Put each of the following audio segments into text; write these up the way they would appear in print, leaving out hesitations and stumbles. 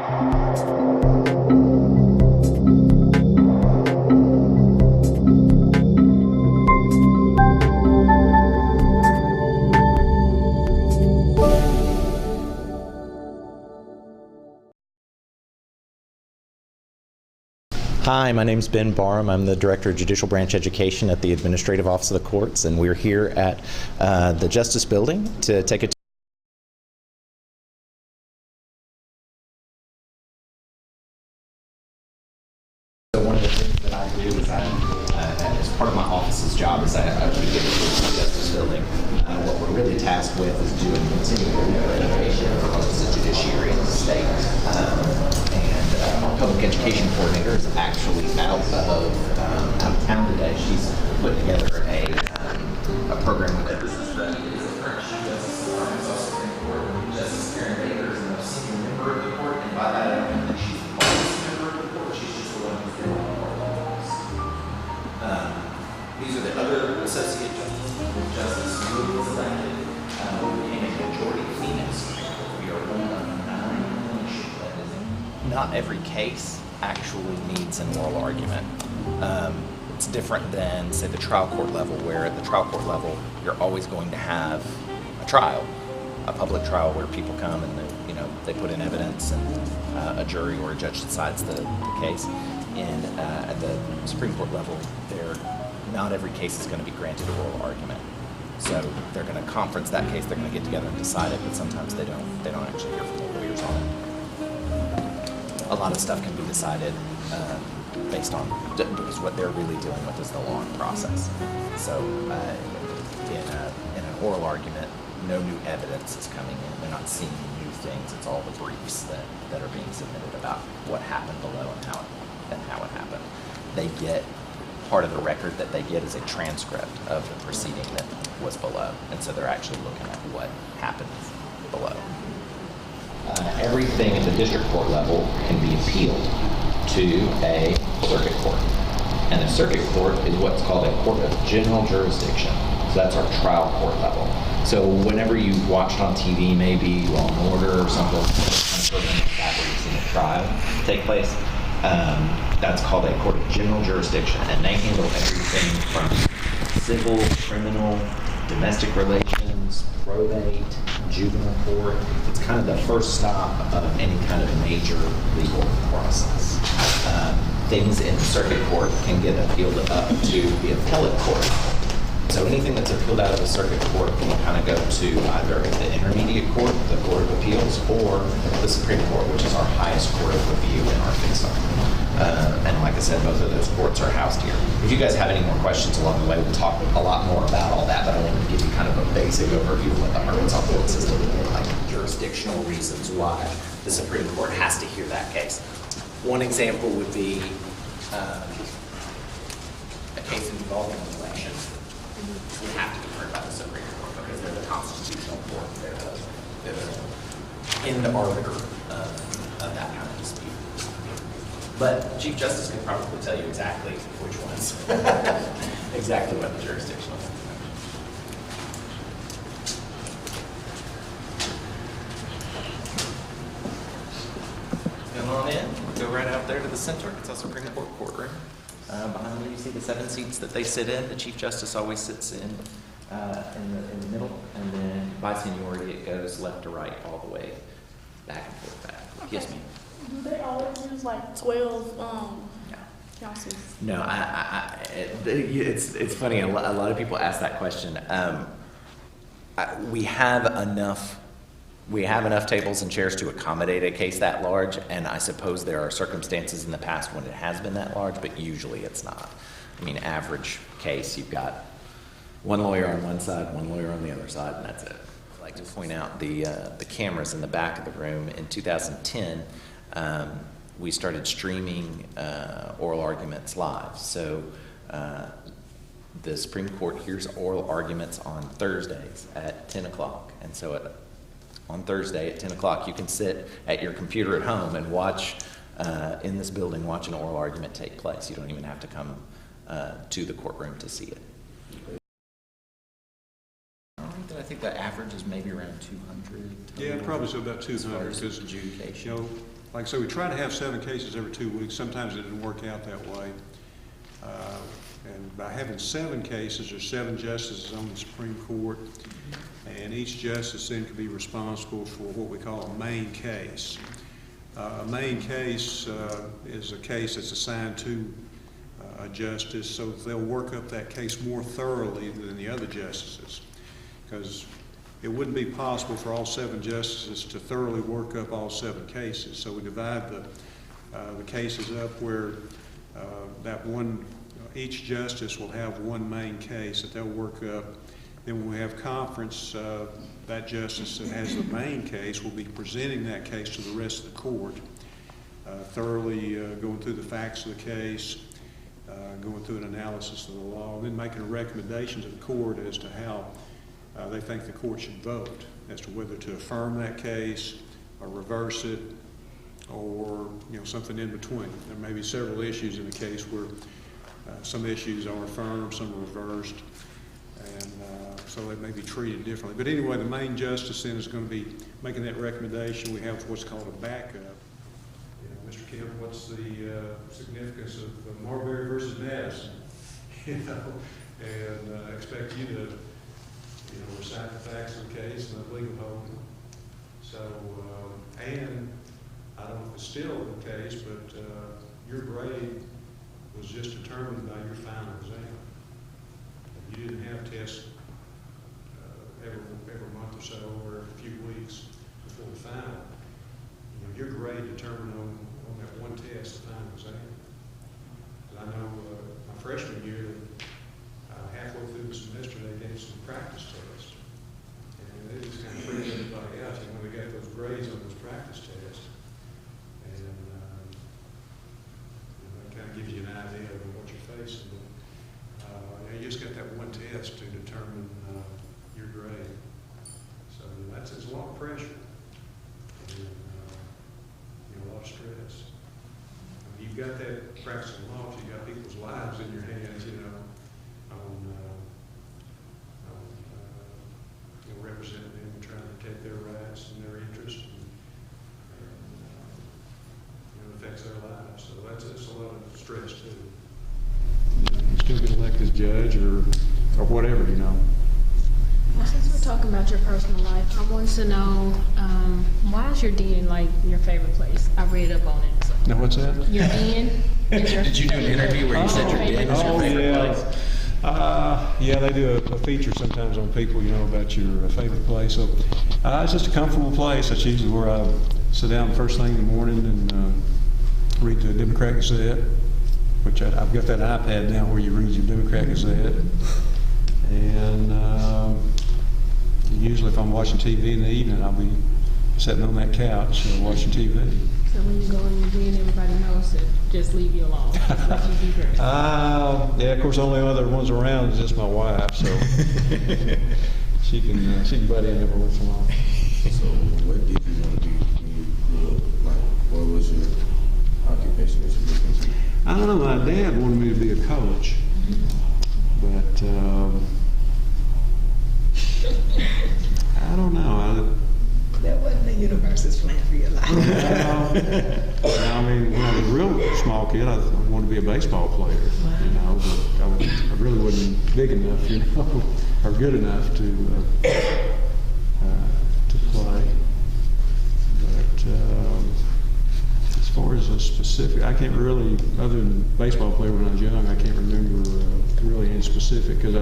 Hi, my name is Ben Barham. I'm the Director of Judicial Branch Education at the Administrative Office of the Courts, and we're here at the Justice Building to take a So one of the things that I do is as part of my office's job is I get to the Justice Building. What we're really tasked with is doing continuing education across the judiciary in the state. Our public education coordinator is actually out of town today. She's put together a program with it. This is the current Chief Justice of the Supreme Court, Justice Karen Baker, is a senior member of the court, and by that I don't mean that she's the oldest member of the court. She's just the one who's been on the court longest. These are the other associate justices. Justice Wood was elected. We became a majority female Supreme Court. We are one of 9 internship led. Not every case actually needs an oral argument. It's different than, say, the trial court level, where at the trial court level, you're always going to have a trial, a public trial where people come and they put in evidence and a jury or a judge decides the case. And at the Supreme Court level, not every case is going to be granted an oral argument. So they're going to conference that case, they're going to get together and decide it, but sometimes they don't actually hear from the lawyers on it. A lot of stuff can be decided based on because what they're really dealing with is the long process. So in an oral argument, no new evidence is coming in. They're not seeing new things. It's all the briefs that are being submitted about what happened below and how it happened. They get part of the record that they get is a transcript of the proceeding that was below, and so they're actually looking at what happened below. Everything at the district court level can be appealed to a circuit court. And a circuit court is what's called a court of general jurisdiction. So that's our trial court level. So whenever you watched on TV, maybe Law and Order or something, kind of program like that where you've seen a trial take place, that's called a court of general jurisdiction. And they handle everything from civil, criminal, domestic relations, probate, juvenile court. It's kind of the first stop of any kind of major legal process. Things in the circuit court can get appealed up to the appellate court. So anything that's appealed out of the circuit court can kind of go to either the intermediate court, the Court of Appeals, or the Supreme Court, which is our highest court of review in our case. And like I said, both of those courts are housed here. If you guys have any more questions along the way, we'll talk a lot more about all that, but I wanted to give you kind of a basic overview of what the Arkansas court system is, like jurisdictional reasons why the Supreme Court has to hear that case. One example would be a case involving an election. We have to be heard by the Supreme Court because they're the constitutional court. They're the end arbiter of that kind of dispute. But Chief Justice can probably tell you exactly which ones, exactly what the jurisdictional is. Come on in. We'll go right out there to the center. It's our Supreme Court courtroom. Behind me, you see the 7 seats that they sit in. The Chief Justice always sits in the middle, and then by seniority, it goes left to right all the way back and forth back. Okay. Yes, ma'am. Do they always use like 12 counsels? No, it's funny. A lot of people ask that question. We have enough tables and chairs to accommodate a case that large, and I suppose there are circumstances in the past when it has been that large, but usually it's not. I mean, average case, you've got one lawyer on one side, one lawyer on the other side, and that's it. I'd like to point out the cameras in the back of the room. In 2010, we started streaming oral arguments live. So the Supreme Court hears oral arguments on Thursdays at 10 o'clock. And so on Thursday at 10 o'clock, you can sit at your computer at home and watch, in this building, watch an oral argument take place. You don't even have to come to the courtroom to see it. I think the average is maybe around 200. Yeah, probably so about 200. As far as adjudication. like I said, we try to have 7 cases every 2 weeks. Sometimes it didn't work out that way. And by having 7 cases, there's 7 justices on the Supreme Court, and each justice then can be responsible for what we call a main case. A main case is a case that's assigned to a justice, so they'll work up that case more thoroughly than the other justices, because it wouldn't be possible for all 7 justices to thoroughly work up all 7 cases. So we divide the cases up where each justice will have one main case that they'll work up. Then when we have conference, that justice that has the main case will be presenting that case to the rest of the court, thoroughly going through the facts of the case, going through an analysis of the law, and then making a recommendation to the court as to how they think the court should vote, as to whether to affirm that case or reverse it, or something in between. There may be several issues in the case where some issues are affirmed, some are reversed, and so they may be treated differently. But anyway, the main justice then is going to be making that recommendation. We have what's called a backup. Mr. Kemp, what's the significance of Marbury versus Madison? And expect you to recite the facts of the case and the legal holding. So, and I don't know if it's still the case, but your grade was just determined by your final exam. You didn't have tests every month or so, or a few weeks before the final. Your grade determined on that one test, the final exam. And I know my freshman year, halfway through the semester, they gave some practice tests. And they just kind of freaked everybody out when they got those grades on those practice tests. And that kind of gives you an idea of what you're facing. You just got that one test to determine your grade. So it's a lot of pressure. And, a lot of stress. You've got that practicing law, you've got people's lives in your hands, representing them and trying to protect their rights and their interests, and it affects their lives. So it's a lot of stress too. You still get elected as judge or whatever, Well, since we're talking about your personal life, I want to know why is your den like your favorite place? I read up on it. So. Now what's that? Your den. Did you do an interview where you said your den was your favorite place? Yeah, they do a feature sometimes on people, about your favorite place. So it's just a comfortable place. That's usually where I sit down first thing in the morning and read the Democrat Gazette, which I've got that iPad now where you read your Democrat Gazette. And usually if I'm watching TV in the evening, I'll be sitting on that couch watching TV. So when you go in your den, everybody knows to just leave you alone. Just let you be there. Yeah, of course, the only other ones around is just my wife, so she can butt in every once in a while. So what did you want to do when you grew up? Like, what was your occupation that you were looking to? I don't know, my dad wanted me to be a coach, but I don't know. That wasn't the universe's plan for your life. I mean, when I was a real small kid, I wanted to be a baseball player, but I really wasn't big enough, or good enough to play. But as far as a specific, I can't really, other than baseball player when I was young, I can't remember really any specific, because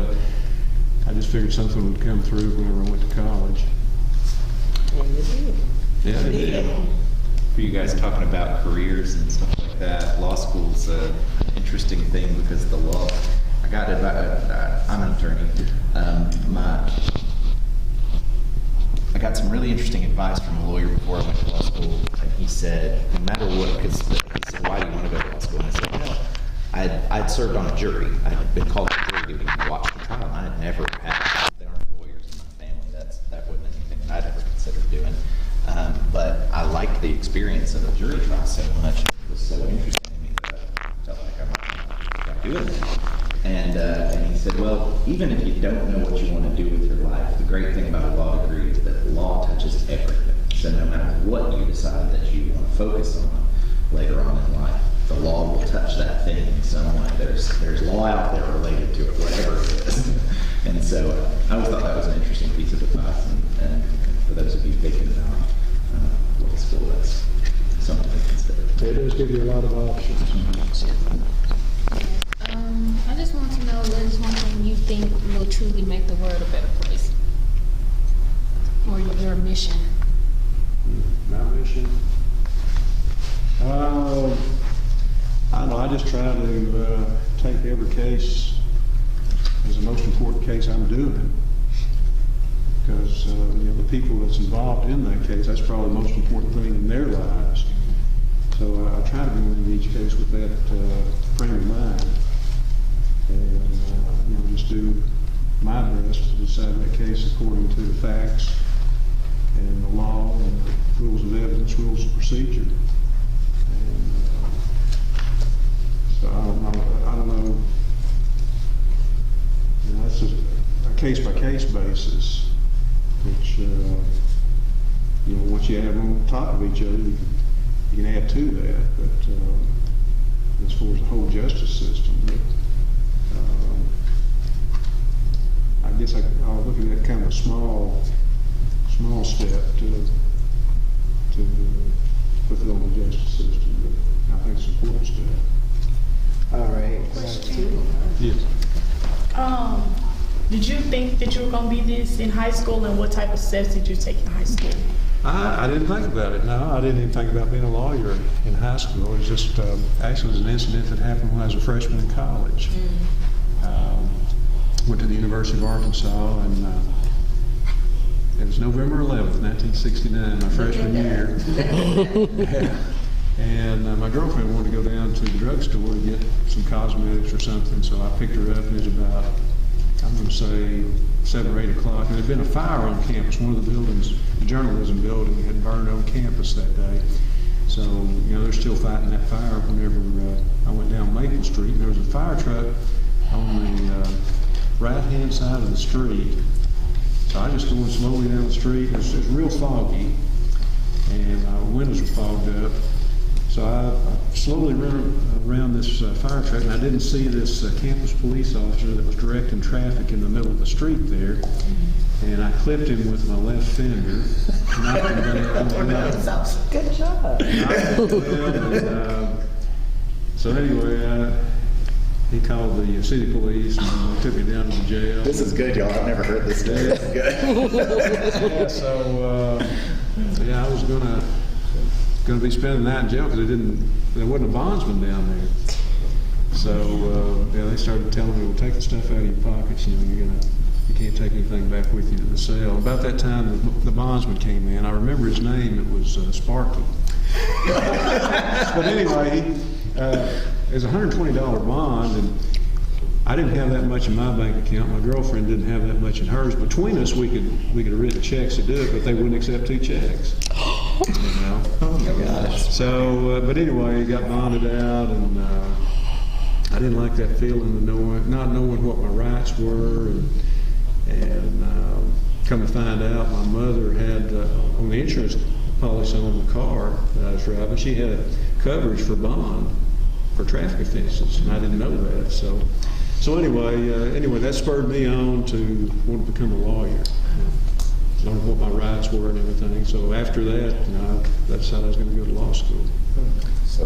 I just figured something would come through whenever I went to college. And you did. Yeah, I did. For you guys talking about careers and stuff like that, law school's an interesting thing because the law, I'm an attorney. I got some really interesting advice from a lawyer before I went to law school, and he said, no matter what, because he said, why do you want to go to law school? And I said, well, I'd served on a jury. I had been called to jury duty to watch the trial. I had never had, there aren't lawyers in my family. That wasn't anything that I'd ever considered doing. But I liked the experience of a jury trial so much. It was so interesting to me that I felt like I might do it. And he said, well, even if you don't know what you want to do with your life, the great thing about a law degree is that law touches everything. So no matter what you decide that you want to focus on later on in life. The law will touch that thing in some way. There's law out there related to it, whatever it is. And so I always thought that was an interesting piece of advice, and for those of you thinking about what school, that's something to consider. It does give you a lot of options. I just want to know what is one thing you think will truly make the world a better place? Or your mission? My mission? I don't know, I just try to take every case as the most important case I'm doing. Because, the people that's involved in that case, that's probably the most important thing in their lives. So I try to go into each case with that frame of mind. And, just do my best to decide that case according to the facts and the law and the rules of evidence, rules of procedure. And so I don't know, that's just a case-by-case basis, which, once you add them on top of each other, you can add to that. But as far as the whole justice system, I guess I'll look at that kind of a small step to fulfill the justice system, but I think it's an important step. All right. Yes. Did you think that you were gonna be this in high school, and what type of steps did you take in high school? I didn't think about it, no. I didn't even think about being a lawyer in high school. It was just, actually, it was an incident that happened when I was a freshman in college. Went to the University of Arkansas, and it was November 11th, 1969, my freshman year. And my girlfriend wanted to go down to the drugstore to get some cosmetics or something, so I picked her up, and it was about, I'm going to say, 7 or 8 o'clock. And there had been a fire on campus. One of the buildings, the journalism building, had burned on campus that day. So, they're still fighting that fire whenever I went down Maple Street. And there was a fire truck on the right-hand side of the street. So I just going slowly down the street. It was real foggy, and the windows were fogged up. So I slowly ran around this fire truck, and I didn't see this campus police officer that was directing traffic in the middle of the street there. And I clipped him with my left fender, knocked him down. Good job. So anyway, he called the city police and took me down to the jail. This is good, y'all. I've never heard this story. This is good. Yeah, so I was gonna be spending the night in jail because there wasn't a bondsman down there. So they started telling me, "Well, take the stuff out of your pockets. You can't take anything back with you to the cell." About that time, the bondsman came in. I remember his name. It was Sparky. But anyway, it was a $120 bond, and I didn't have that much in my bank account. My girlfriend didn't have that much in hers. Between us, we could have written checks to do it, but they wouldn't accept 2 checks. Oh my gosh. So, but anyway, he got bonded out, and I didn't like that feeling of not knowing what my rights were, and come to find out, my mother had on the insurance policy on the car that I was driving, she had coverage for bond for traffic offenses, and I didn't know that. So anyway, that spurred me on to want to become a lawyer. Learn what my rights were and everything. So after that, I decided I was going to go to law school. So,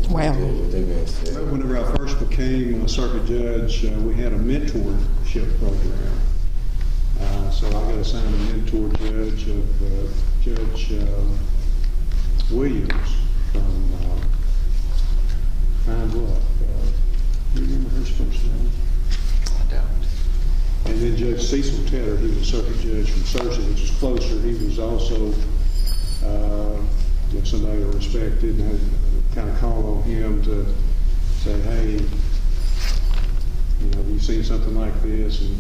Wow. with that being said, Whenever I first became a circuit judge, we had a mentorship program. So I got assigned a mentor judge of Judge Williams from do you remember her first name? I don't. And then Judge Cecil Tedder, he was a circuit judge from Searcy, which is closer. He was also somebody I respected, and I kind of called on him to say, "Hey, have you seen something like this?" And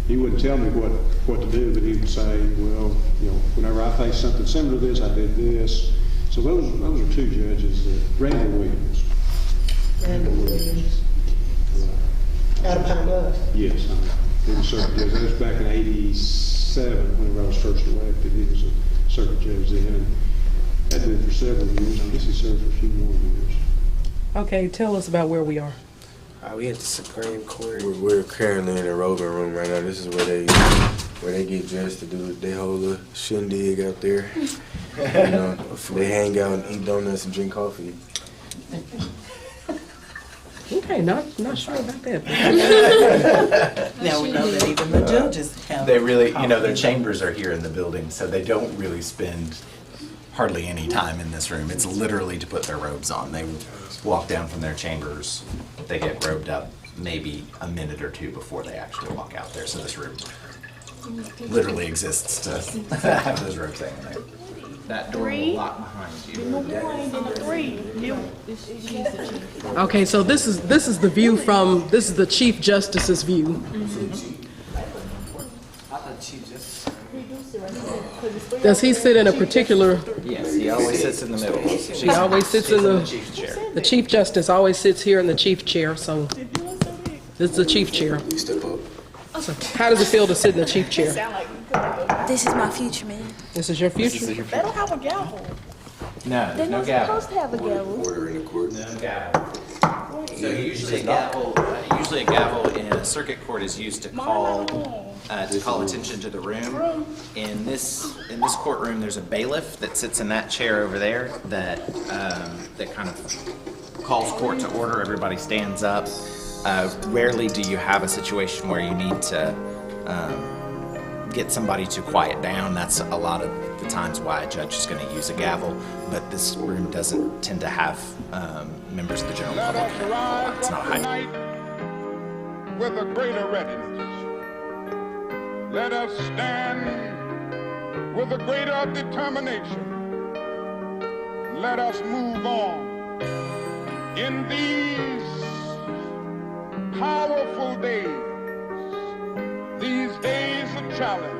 he wouldn't tell me what to do, but he would say, "Well, whenever I face something similar to this, I did this." So those are 2 judges, Randall Williams. Randall Williams. Out of Pine Bluff. Yes, he was a circuit judge. That was back in '87, whenever I was first elected. He was a circuit judge then. Had been for several years. I guess he served for a few more years. Okay, tell us about where we are. We at the Supreme Court. We're currently in the roving room right now. This is where they get dressed to do their whole little shindig out there. You know, they hang out and eat donuts and drink coffee. Okay, not sure about that. Now we know that even the judges have. They really, their chambers are here in the building, so they don't really spend hardly any time in this room. It's literally to put their robes on. They walk down from their chambers, they get robed up maybe a minute or two before they actually walk out there. So this room literally exists to have those robes hanging there. That door will lock behind you. Okay, so this is the view from, this is the Chief Justice's view. Does he sit in a particular, Yes, he always sits in the middle. he always sits in the chief's chair. the Chief Justice always sits here in the Chief chair, so this is the Chief chair. You step up. So how does it feel to sit in the Chief chair? This is my future, man. This is your future? They don't have a gavel. No, there's no gavel. to have a gavel. Order in the court. No gavel. So usually a gavel in a circuit court is used to call attention to the room. In this courtroom, there's a bailiff that sits in that chair over there that kind of calls court to order. Everybody stands up. Rarely do you have a situation where you need to get somebody to quiet down. That's a lot of the times why a judge is going to use a gavel, but this room doesn't tend to have members of the general public. It's not high. With a greater readiness. Let us stand with a greater determination. Let us move on in these powerful days, these days of challenge.